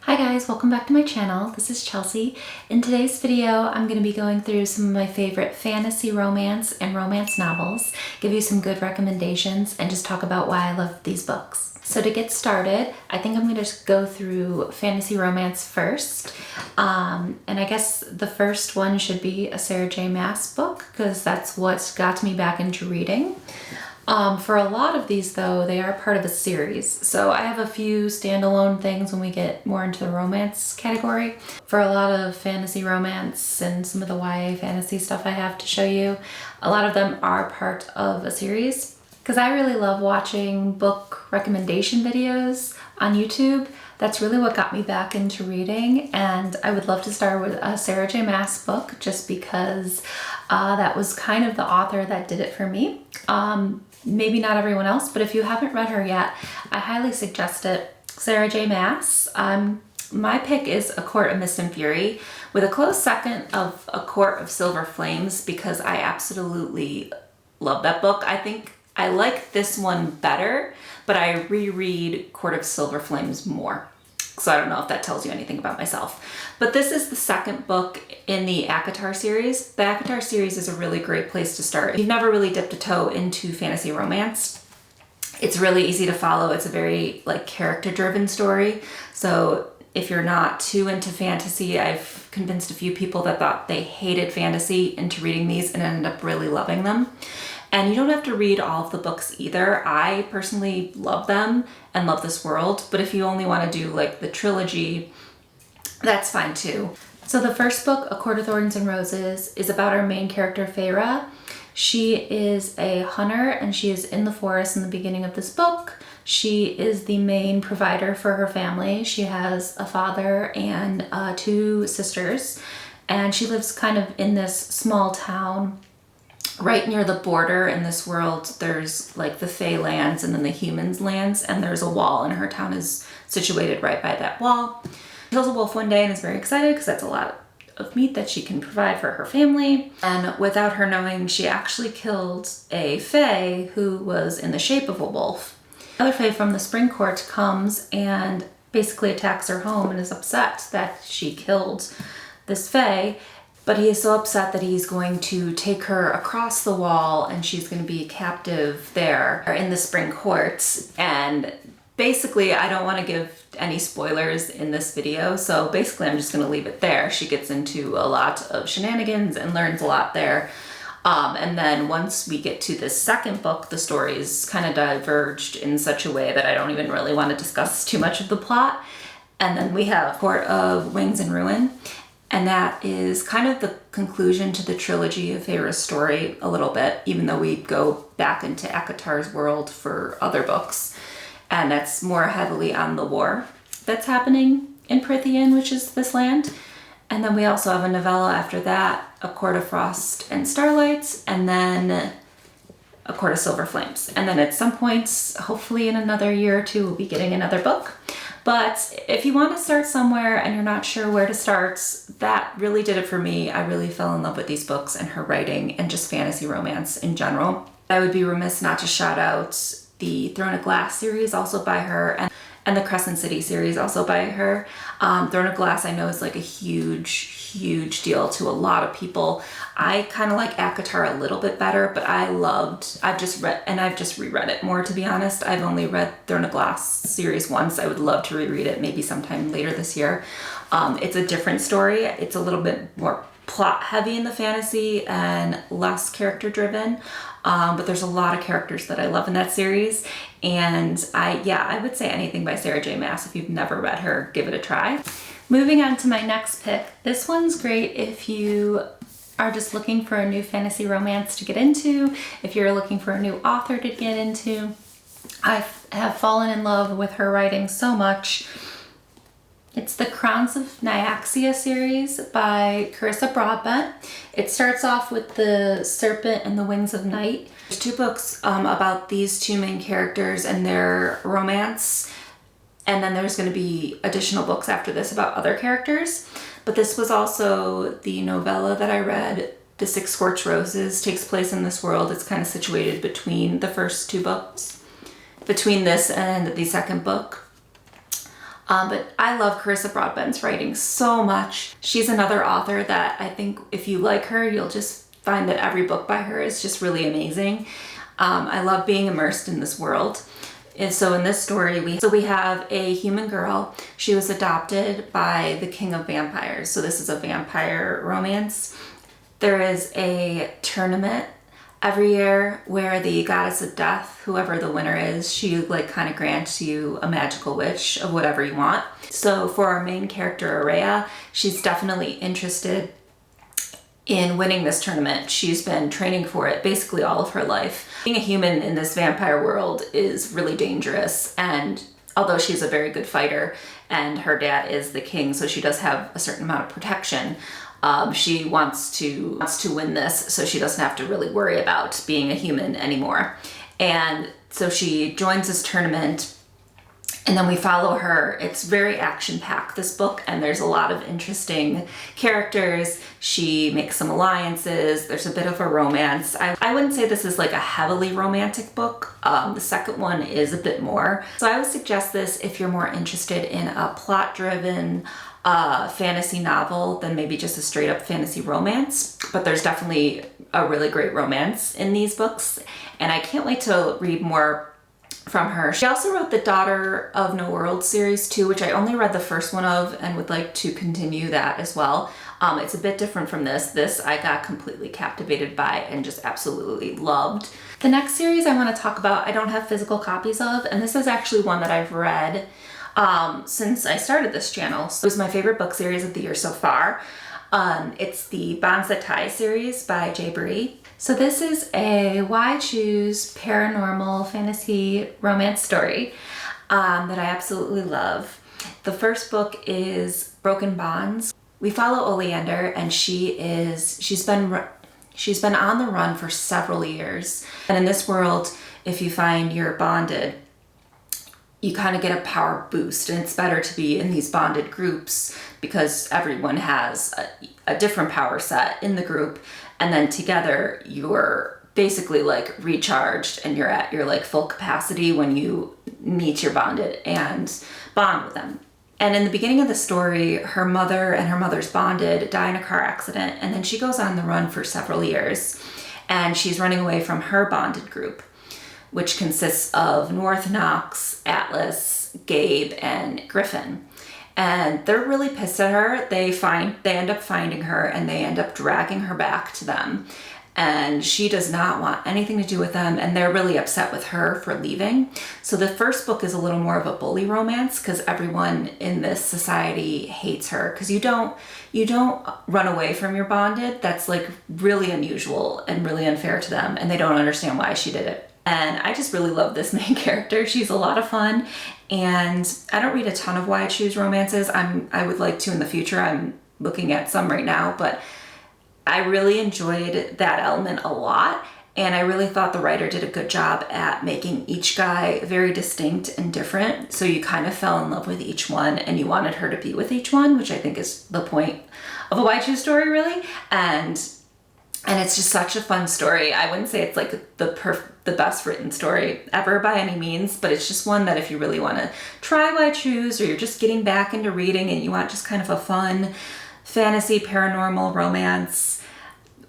Hi guys, welcome back to my channel. This is Chelsea. In today's video, I'm going to be going through some of my favorite fantasy romance and romance novels, give you some good recommendations, and just talk about why I love these books. So to get started, I think I'm going to just go through fantasy romance first. And I guess the first one should be a Sarah J Maas book, because that's what got me back into reading. For a lot of these though, they are part of a series. So I have a few standalone things when we get more into the romance category. For a lot of fantasy romance and some of the YA fantasy stuff I have to show you, a lot of them are part of a series. Because I really love watching book recommendation videos on YouTube. That's really what got me back into reading, and I would love to start with a Sarah J Maas book just because that was kind of the author that did it for me. Maybe not everyone else, but if you haven't read her yet, I highly suggest it. Sarah J Maas. My pick is A Court of Mist and Fury, with a close second of A Court of Silver Flames, because I absolutely love that book. I think I like this one better, but I reread Court of Silver Flames more. So I don't know if that tells you anything about myself. But this is the second book in the ACOTAR series. The ACOTAR series is a really great place to start. If you've never really dipped a toe into fantasy romance, it's really easy to follow. It's a very character-driven story. So if you're not too into fantasy, I've convinced a few people that thought they hated fantasy into reading these and ended up really loving them. And you don't have to read all of the books either. I personally love them and love this world, but if you only want to do the trilogy, that's fine too. So the first book, A Court of Thorns and Roses, is about our main character, Feyre. She is a hunter and she is in the forest in the beginning of this book. She is the main provider for her family. She has a father and two sisters, and she lives kind of in this small town right near the border. In this world, there's the Fey lands and then the humans lands, and there's a wall, and her town is situated right by that wall. She kills a wolf one day and is very excited because that's a lot of meat that she can provide for her family. And without her knowing, she actually killed a Fey who was in the shape of a wolf. Another Fey from the Spring Court comes and basically attacks her home and is upset that she killed this Fey. But he is so upset that he's going to take her across the wall, and she's going to be captive there in the Spring Court. And basically, I don't want to give any spoilers in this video, so basically I'm just going to leave it there. She gets into a lot of shenanigans and learns a lot there. And then once we get to the second book, the story is kind of diverged in such a way that I don't even really want to discuss too much of the plot. And then we have Court of Wings and Ruin. And that is kind of the conclusion to the trilogy of Feyre's story a little bit, even though we go back into ACOTAR's world for other books. And that's more heavily on the war that's happening in Prythian, which is this land. And then we also have a novella after that, A Court of Frost and Starlight, and then A Court of Silver Flames. And then at some points, hopefully in another year or two, we'll be getting another book. But if you want to start somewhere and you're not sure where to start, that really did it for me. I really fell in love with these books and her writing and just fantasy romance in general. I would be remiss not to shout out the Throne of Glass series, also by her, and the Crescent City series, also by her. Throne of Glass I know is a huge deal to a lot of people. I kind of like ACOTAR a little bit better, but I've just reread it more, to be honest. I've only read Throne of Glass series once. I would love to reread it maybe sometime later this year. It's a different story. It's a little bit more plot heavy in the fantasy and less character driven. But there's a lot of characters that I love in that series. And I would say anything by Sarah J Maas. If you've never read her, give it a try. Moving on to my next pick. This one's great if you are just looking for a new fantasy romance to get into, if you're looking for a new author to get into. I have fallen in love with her writing so much. It's the Crowns of Nyaxia series by Carissa Broadbent. It starts off with The Serpent and the Wings of Night. There's two books about these two main characters and their romance. And then there's going to be additional books after this about other characters. But this was also the novella that I read. The Six Scorched Roses takes place in this world. It's kind of situated between the first two books, between this and the second book. But I love Carissa Broadbent's writing so much. She's another author that I think if you like her, you'll just find that every book by her is just really amazing. I love being immersed in this world. And so in this story, we have a human girl. She was adopted by the king of vampires. So this is a vampire romance. There is a tournament every year where the goddess of death, whoever the winner is, she like kind of grants you a magical wish of whatever you want. So for our main character, Araya, she's definitely interested in winning this tournament. She's been training for it basically all of her life. Being a human in this vampire world is really dangerous, and although she's a very good fighter and her dad is the king, so she does have a certain amount of protection, she wants to win this so she doesn't have to really worry about being a human anymore. And so she joins this tournament, and then we follow her. It's very action-packed, this book, and there's a lot of interesting characters. She makes some alliances. There's a bit of a romance. I wouldn't say this is like a heavily romantic book. The second one is a bit more. So I would suggest this if you're more interested in a plot-driven fantasy novel than maybe just a straight-up fantasy romance. But there's definitely a really great romance in these books, and I can't wait to read more from her. She also wrote the Daughter of No World series too, which I only read the first one of and would like to continue that as well. It's a bit different from this. This I got completely captivated by and just absolutely loved. The next series I want to talk about, I don't have physical copies of, and this is actually one that I've read since I started this channel. So it was my favorite book series of the year so far. It's the Banzai series by Jay Bree. So this is a Why Choose paranormal fantasy romance story that I absolutely love. The first book is Broken Bonds. We follow Oleander, and she's been on the run for several years. And in this world, if you find you're bonded, you kind of get a power boost, and it's better to be in these bonded groups because everyone has a different power set in the group, and then together you're basically like recharged and you're at your like full capacity when you meet your bonded and bond with them. And in the beginning of the story, her mother and her mother's bonded die in a car accident, and then she goes on the run for several years, and she's running away from her bonded group, which consists of North Knox, Atlas, Gabe, and Griffin. And they're really pissed at her. They end up finding her, and they end up dragging her back to them. And she does not want anything to do with them, and they're really upset with her for leaving. So the first book is a little more of a bully romance because everyone in this society hates her, because you don't run away from your bonded. That's like really unusual and really unfair to them, and they don't understand why she did it. And I just really love this main character. She's a lot of fun, and I don't read a ton of Why I Choose romances. I would like to in the future. I'm looking at some right now, but I really enjoyed that element a lot, and I really thought the writer did a good job at making each guy very distinct and different, so you kind of fell in love with each one and you wanted her to be with each one, which I think is the point of a Why I Choose story, really. And it's just such a fun story. I wouldn't say it's like the best written story ever by any means, but it's just one that if you really want to try Why I Choose, or you're just getting back into reading and you want just kind of a fun fantasy paranormal romance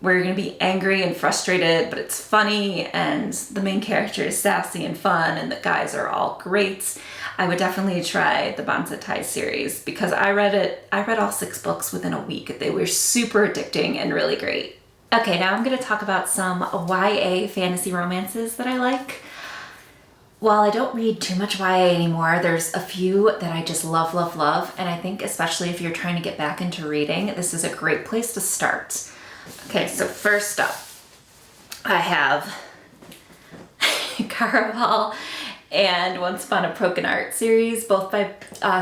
where you're going to be angry and frustrated, but it's funny and the main character is sassy and fun and the guys are all great, I would definitely try the Banzai series, because I read all 6 books within a week. They were super addicting and really great. Okay, now I'm going to talk about some YA fantasy romances that I like. While I don't read too much YA anymore, there's a few that I just love, love, love. And I think especially if you're trying to get back into reading, this is a great place to start. Okay, so first up, I have Caraval and Once Upon a Broken Heart series, both by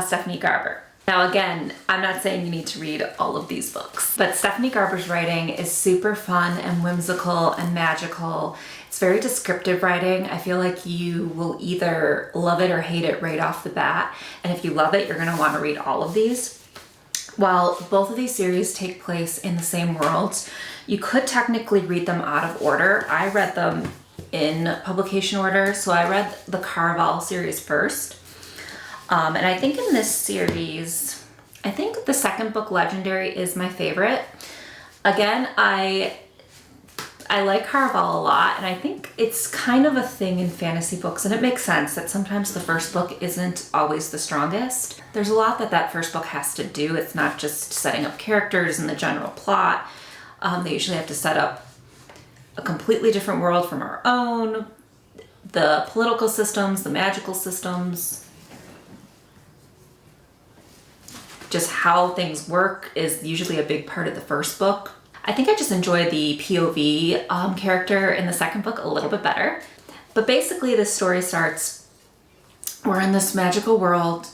Stephanie Garber. Now again, I'm not saying you need to read all of these books, but Stephanie Garber's writing is super fun and whimsical and magical. It's very descriptive writing. I feel like you will either love it or hate it right off the bat. And if you love it, you're gonna wanna read all of these. While both of these series take place in the same world, you could technically read them out of order. I read them in publication order, so I read the Caraval series first. And I think in this series, I think the second book, Legendary, is my favorite. Again, I like Caraval a lot, and I think it's kind of a thing in fantasy books, and it makes sense that sometimes the first book isn't always the strongest. There's a lot that first book has to do. It's not just setting up characters and the general plot. They usually have to set up a completely different world from our own, the political systems, the magical systems. Just how things work is usually a big part of the first book. I think I just enjoy the POV character in the second book a little bit better. But basically the story starts, we're in this magical world.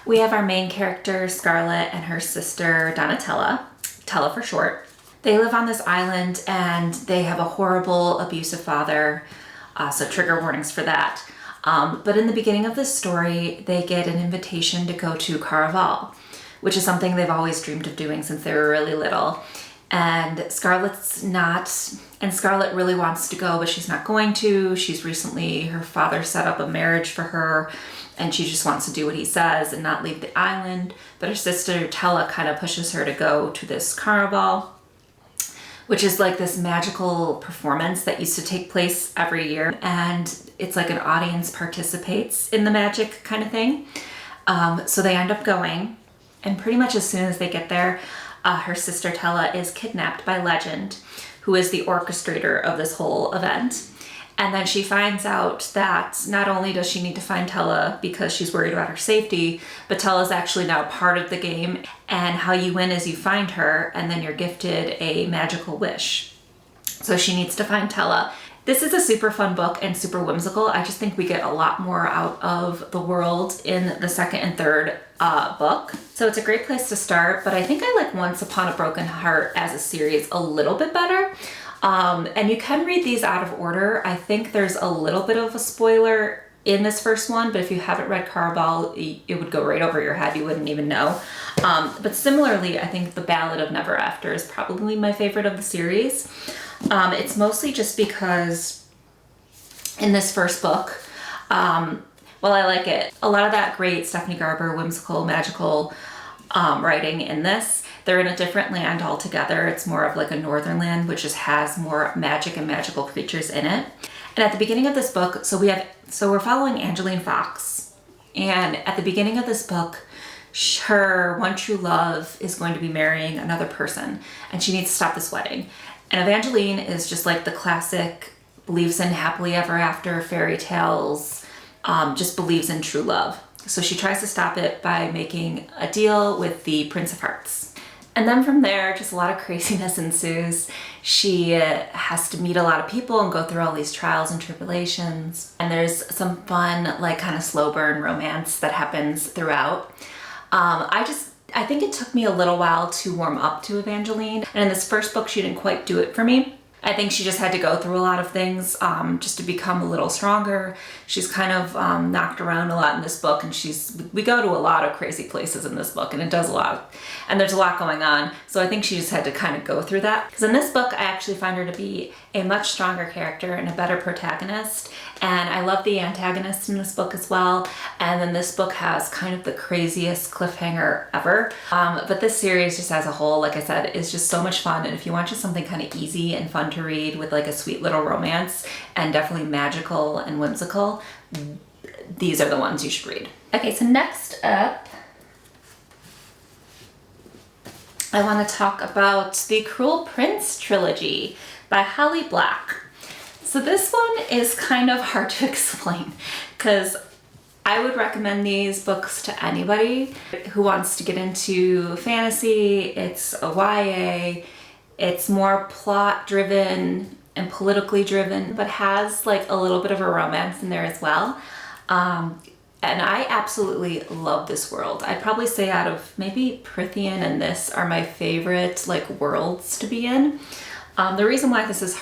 We have our main character, Scarlet, and her sister, Donatella, Tella for short. They live on this island and they have a horrible, abusive father, so trigger warnings for that. But in the beginning of this story, they get an invitation to go to Caraval, which is something they've always dreamed of doing since they were really little. And Scarlet really wants to go, but she's not going to. Her father set up a marriage for her, and she just wants to do what he says and not leave the island. But her sister Tella kind of pushes her to go to this Caraval, which is like this magical performance that used to take place every year. And it's like an audience participates in the magic kind of thing. So they end up going, and pretty much as soon as they get there, her sister Tella is kidnapped by Legend, who is the orchestrator of this whole event. And then she finds out that not only does she need to find Tella because she's worried about her safety, but Tella's actually now part of the game. And how you win is you find her, and then you're gifted a magical wish. So she needs to find Tella. This is a super fun book and super whimsical. I just think we get a lot more out of the world in the second and third book. So it's a great place to start, but I think I like Once Upon a Broken Heart as a series a little bit better. And you can read these out of order. I think there's a little bit of a spoiler in this first one, but if you haven't read Caraval, it would go right over your head. You wouldn't even know. But similarly, I think The Ballad of Never After is probably my favorite of the series. It's mostly just because in this first book, well, I like it. A lot of that great Stephanie Garber, whimsical, magical writing in this. They're in a different land altogether. It's more of like a northern land, which just has more magic and magical creatures in it. And at the beginning of this book, so we're following Angeline Fox. And at the beginning of this book, her one true love is going to be marrying another person, and she needs to stop this wedding. And Evangeline is just like the classic, believes in happily ever after fairy tales, just believes in true love. So she tries to stop it by making a deal with the Prince of Hearts. And then from there, just a lot of craziness ensues. She has to meet a lot of people and go through all these trials and tribulations. And there's some fun, like kind of slow burn romance that happens throughout. I think it took me a little while to warm up to Evangeline. And in this first book, she didn't quite do it for me. I think she just had to go through a lot of things just to become a little stronger. She's kind of knocked around a lot in this book, and we go to a lot of crazy places in this book, and it does a lot. And there's a lot going on. So I think she just had to kind of go through that. Because in this book, I actually find her to be a much stronger character and a better protagonist. And I love the antagonist in this book as well. And then this book has kind of the craziest cliffhanger ever. But this series just as a whole, like I said, is just so much fun. And if you want just something kind of easy and fun to read with like a sweet little romance and definitely magical and whimsical, these are the ones you should read. Okay, so next up, I want to talk about the Cruel Prince trilogy by Holly Black. So this one is kind of hard to explain because I would recommend these books to anybody who wants to get into fantasy. It's a YA. It's more plot driven and politically driven, but has like a little bit of a romance in there as well. And I absolutely love this world. I'd probably say out of maybe Prythian and this are my favorite like worlds to be in. The reason why this is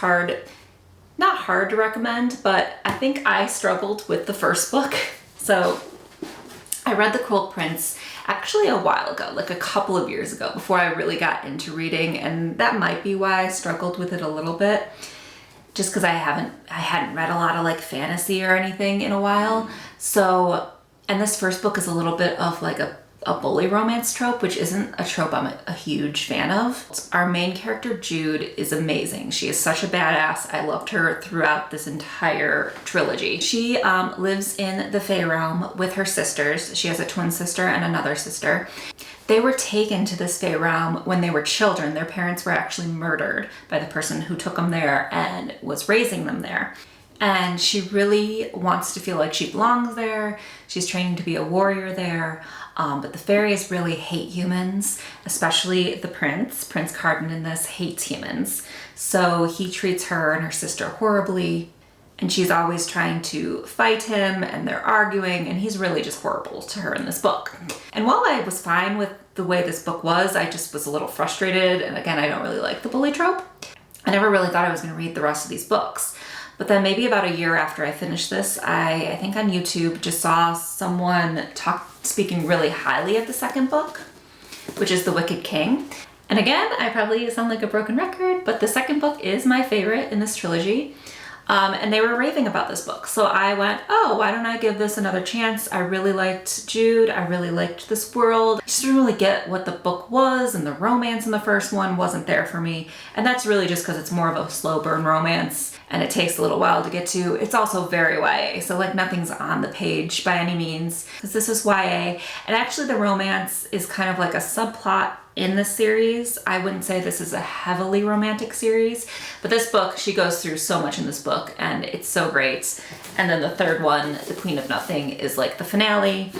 not hard to recommend, but I think I struggled with the first book. So I read The Cruel Prince actually a while ago, like a couple of years ago, before I really got into reading, and that might be why I struggled with it a little bit, just because I hadn't read a lot of like fantasy or anything in a while. So And this first book is a little bit of like a bully romance trope, which isn't a trope I'm a huge fan of. Our main character, Jude, is amazing. She is such a badass. I loved her throughout this entire trilogy. She lives in the Fae realm with her sisters. She has a twin sister and another sister. They were taken to this Fae realm when they were children. Their parents were actually murdered by the person who took them there and was raising them there. And she really wants to feel like she belongs there. She's training to be a warrior there. But the fairies really hate humans, especially the prince. Prince Cardan in this hates humans. So he treats her and her sister horribly. And she's always trying to fight him, and they're arguing, and he's really just horrible to her in this book. And while I was fine with the way this book was, I just was a little frustrated. And again, I don't really like the bully trope. I never really thought I was going to read the rest of these books. But then maybe about a year after I finished this, I think on YouTube just saw someone speaking really highly of the second book, which is The Wicked King. And again, I probably sound like a broken record, but the second book is my favorite in this trilogy. And they were raving about this book. So I went, oh, why don't I give this another chance? I really liked Jude. I really liked this world. I just didn't really get what the book was, and the romance in the first one wasn't there for me. And that's really just because it's more of a slow burn romance and it takes a little while to get to. It's also very YA, so like nothing's on the page by any means, because this is YA. And actually the romance is kind of like a subplot in the series. I wouldn't say this is a heavily romantic series, but this book, she goes through so much in this book and it's so great. And then the third one, The Queen of Nothing, is like the finale.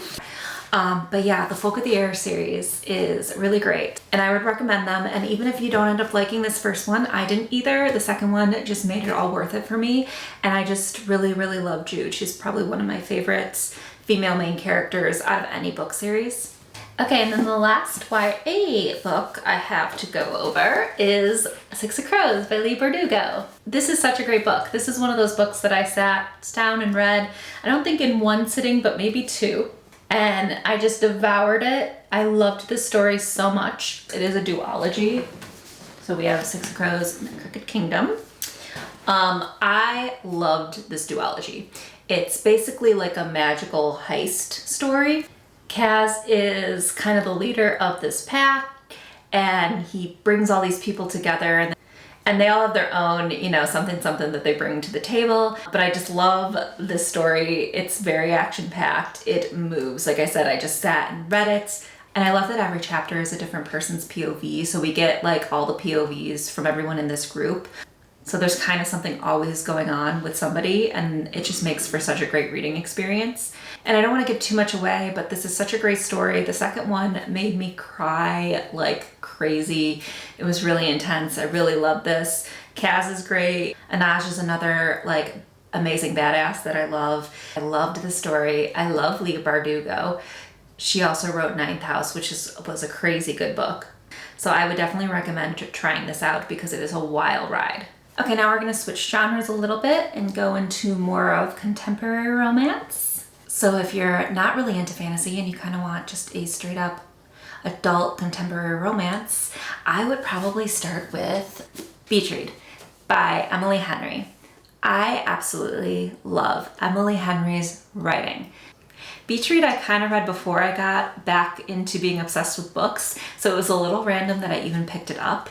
But yeah, the Folk of the Air series is really great and I would recommend them. And even if you don't end up liking this first one, I didn't either. The second one just made it all worth it for me. And I just really, really love Jude. She's probably one of my favorites female main characters out of any book series. Okay, and then the last YA book I have to go over is Six of Crows by Leigh Bardugo. This is such a great book. This is one of those books that I sat down and read, I don't think in one sitting, but maybe two. And I just devoured it. I loved this story so much. It is a duology. So we have Six of Crows and the Crooked Kingdom. I loved this duology. It's basically like a magical heist story. Kaz is kind of the leader of this pack, and he brings all these people together, and they all have their own, something that they bring to the table. But I just love this story. It's very action-packed. It moves. Like I said, I just sat and read it. And I love that every chapter is a different person's POV. So we get like all the POVs from everyone in this group. So there's kind of something always going on with somebody, and it just makes for such a great reading experience. And I don't want to give too much away, but this is such a great story. The second one made me cry like crazy. It was really intense. I really loved this. Kaz is great. Anaj is another like amazing badass that I love. I loved the story. I love Leigh Bardugo. She also wrote Ninth House, which was a crazy good book. So I would definitely recommend trying this out because it is a wild ride. Okay, now we're gonna switch genres a little bit and go into more of contemporary romance. So if you're not really into fantasy and you kind of want just a straight up adult contemporary romance, I would probably start with Beach Read by Emily Henry. I absolutely love Emily Henry's writing. Beach Read I kind of read before I got back into being obsessed with books, so it was a little random that I even picked it up.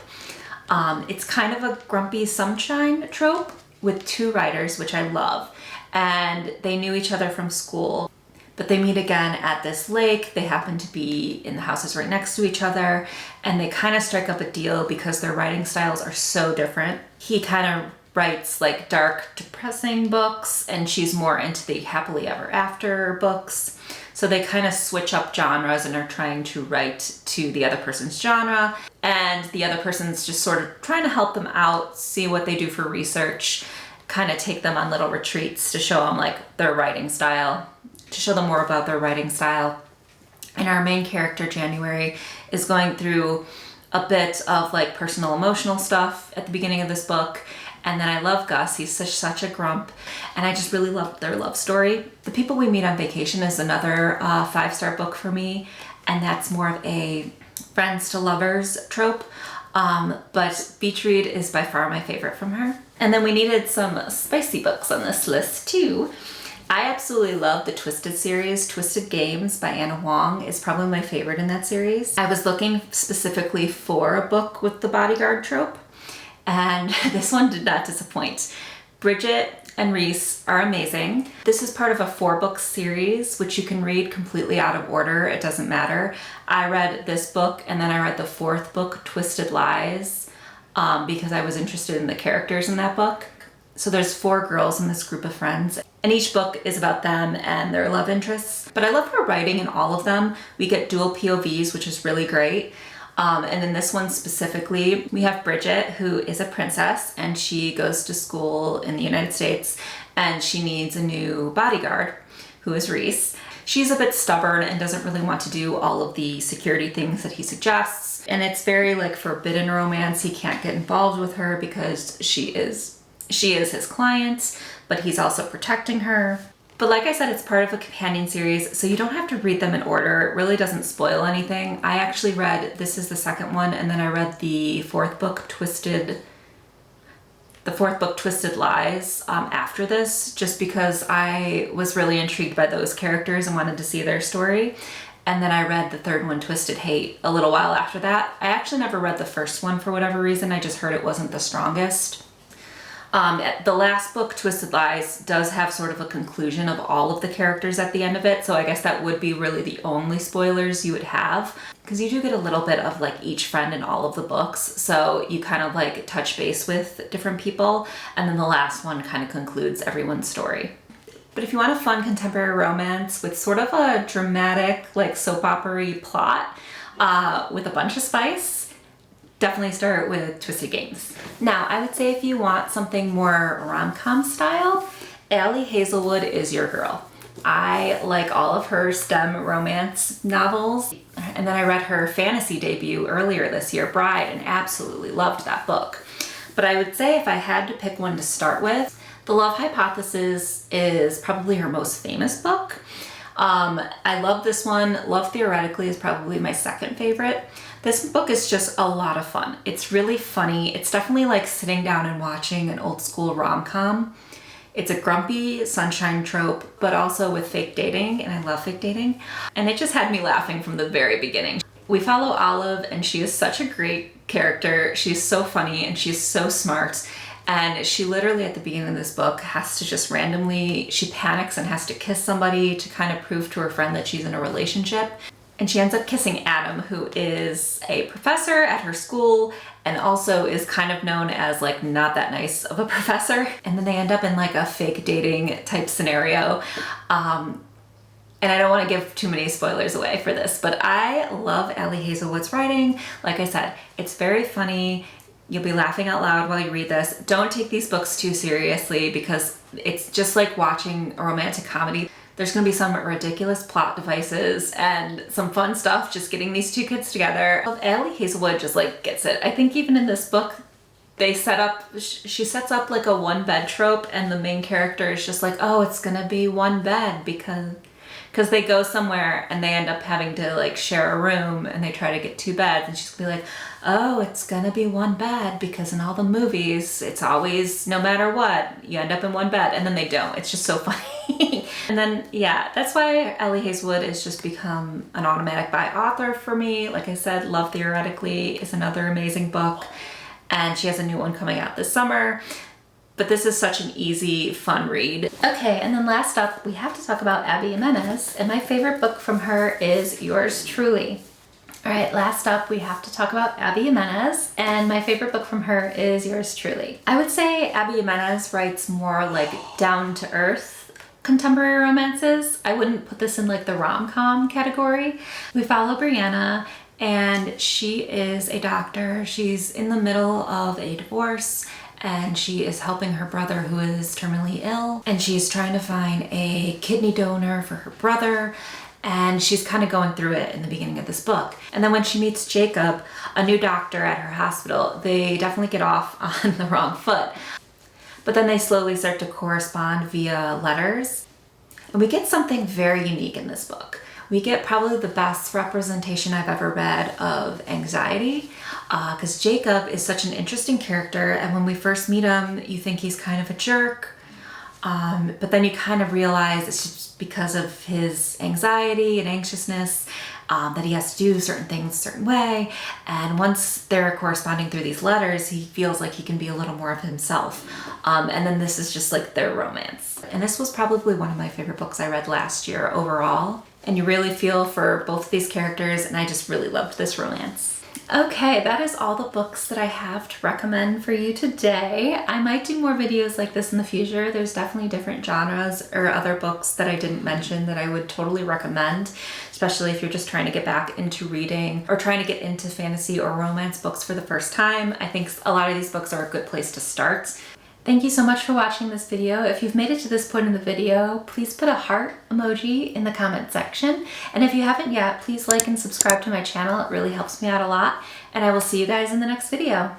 It's kind of a grumpy sunshine trope with two writers, which I love. And they knew each other from school, but they meet again at this lake. They happen to be in the houses right next to each other, and they kind of strike up a deal because their writing styles are so different. He kind of writes like dark, depressing books, and she's more into the happily ever after books. So they kind of switch up genres and are trying to write to the other person's genre, and the other person's just sort of trying to help them out, see what they do for research, kind of take them on little retreats to show them like their writing style, to show them more about their writing style. And our main character, January, is going through a bit of like personal emotional stuff at the beginning of this book. And then I love Gus. He's such a grump. And I just really love their love story. The People We Meet on Vacation is another 5-star book for me. And that's more of a friends to lovers trope. But Beach Read is by far my favorite from her. And then we needed some spicy books on this list too. I absolutely love the Twisted series. Twisted Games by Anna Huang is probably my favorite in that series. I was looking specifically for a book with the bodyguard trope, and this one did not disappoint. Bridget and Reese are amazing. This is part of a 4-book series, which you can read completely out of order. It doesn't matter. I read this book and then I read the 4th book, Twisted Lies, because I was interested in the characters in that book. So there's 4 girls in this group of friends, and each book is about them and their love interests. But I love her writing in all of them. We get dual POVs, which is really great. And in this one specifically, we have Bridget, who is a princess, and she goes to school in the United States, and she needs a new bodyguard, who is Reese. She's a bit stubborn and doesn't really want to do all of the security things that he suggests. And it's very like forbidden romance. He can't get involved with her because she is his client, but he's also protecting her. But like I said, it's part of a companion series, so you don't have to read them in order. It really doesn't spoil anything. I actually read, this is the 2nd one, and then I read the 4th book, Twisted Lies, after this, just because I was really intrigued by those characters and wanted to see their story. And then I read the 3rd one, Twisted Hate, a little while after that. I actually never read the 1st one for whatever reason. I just heard it wasn't the strongest. The last book, Twisted Lies, does have sort of a conclusion of all of the characters at the end of it, so I guess that would be really the only spoilers you would have, because you do get a little bit of like each friend in all of the books, so you kind of like touch base with different people, and then the last one kind of concludes everyone's story. But if you want a fun contemporary romance with sort of a dramatic, like soap opera-y plot with a bunch of spice, definitely start with Twisted Games. Now, I would say if you want something more rom-com style, Ali Hazelwood is your girl. I like all of her STEM romance novels, and then I read her fantasy debut earlier this year, Bride, and absolutely loved that book. But I would say if I had to pick one to start with, The Love Hypothesis is probably her most famous book. I love this one. Love Theoretically is probably my 2nd favorite. This book is just a lot of fun. It's really funny. It's definitely like sitting down and watching an old school rom-com. It's a grumpy sunshine trope, but also with fake dating, and I love fake dating. And it just had me laughing from the very beginning. We follow Olive, and she is such a great character. She's so funny and she's so smart. And she literally at the beginning of this book has to just randomly, she panics and has to kiss somebody to kind of prove to her friend that she's in a relationship. And she ends up kissing Adam, who is a professor at her school and also is kind of known as like not that nice of a professor. And then they end up in like a fake dating type scenario. And I don't want to give too many spoilers away for this, but I love Ali Hazelwood's writing. Like I said, it's very funny. You'll be laughing out loud while you read this. Don't take these books too seriously because it's just like watching a romantic comedy. There's gonna be some ridiculous plot devices and some fun stuff just getting these 2 kids together. Ali Hazelwood just like gets it. I think even in this book, she sets up like a 1-bed trope, and the main character is just like, oh, it's gonna be 1 bed because they go somewhere and they end up having to like share a room, and they try to get 2 beds, and she's gonna be like, oh, it's gonna be 1 bed because in all the movies, it's always, no matter what, you end up in 1 bed, and then they don't. It's just so funny. And then, yeah, that's why Ali Hazelwood has just become an automatic buy author for me. Like I said, Love Theoretically is another amazing book, and she has a new one coming out this summer. But this is such an easy, fun read. Okay, and then last up, we have to talk about Abby Jimenez, and my favorite book from her is Yours Truly. All right, last up, we have to talk about Abby Jimenez, and my favorite book from her is Yours Truly. I would say Abby Jimenez writes more like down-to-earth contemporary romances. I wouldn't put this in like the rom-com category. We follow Brianna, and she is a doctor. She's in the middle of a divorce, and she is helping her brother who is terminally ill, and she's trying to find a kidney donor for her brother, and she's kind of going through it in the beginning of this book. And then when she meets Jacob, a new doctor at her hospital, they definitely get off on the wrong foot. But then they slowly start to correspond via letters. And we get something very unique in this book. We get probably the best representation I've ever read of anxiety, because Jacob is such an interesting character, and when we first meet him, you think he's kind of a jerk. But then you kind of realize it's just because of his anxiety and anxiousness that he has to do certain things a certain way. And once they're corresponding through these letters, he feels like he can be a little more of himself. And then this is just like their romance. And this was probably one of my favorite books I read last year overall. And you really feel for both of these characters, and I just really loved this romance. Okay, that is all the books that I have to recommend for you today. I might do more videos like this in the future. There's definitely different genres or other books that I didn't mention that I would totally recommend, especially if you're just trying to get back into reading or trying to get into fantasy or romance books for the first time. I think a lot of these books are a good place to start. Thank you so much for watching this video. If you've made it to this point in the video, please put a heart emoji in the comment section. And if you haven't yet, please like and subscribe to my channel. It really helps me out a lot. And I will see you guys in the next video.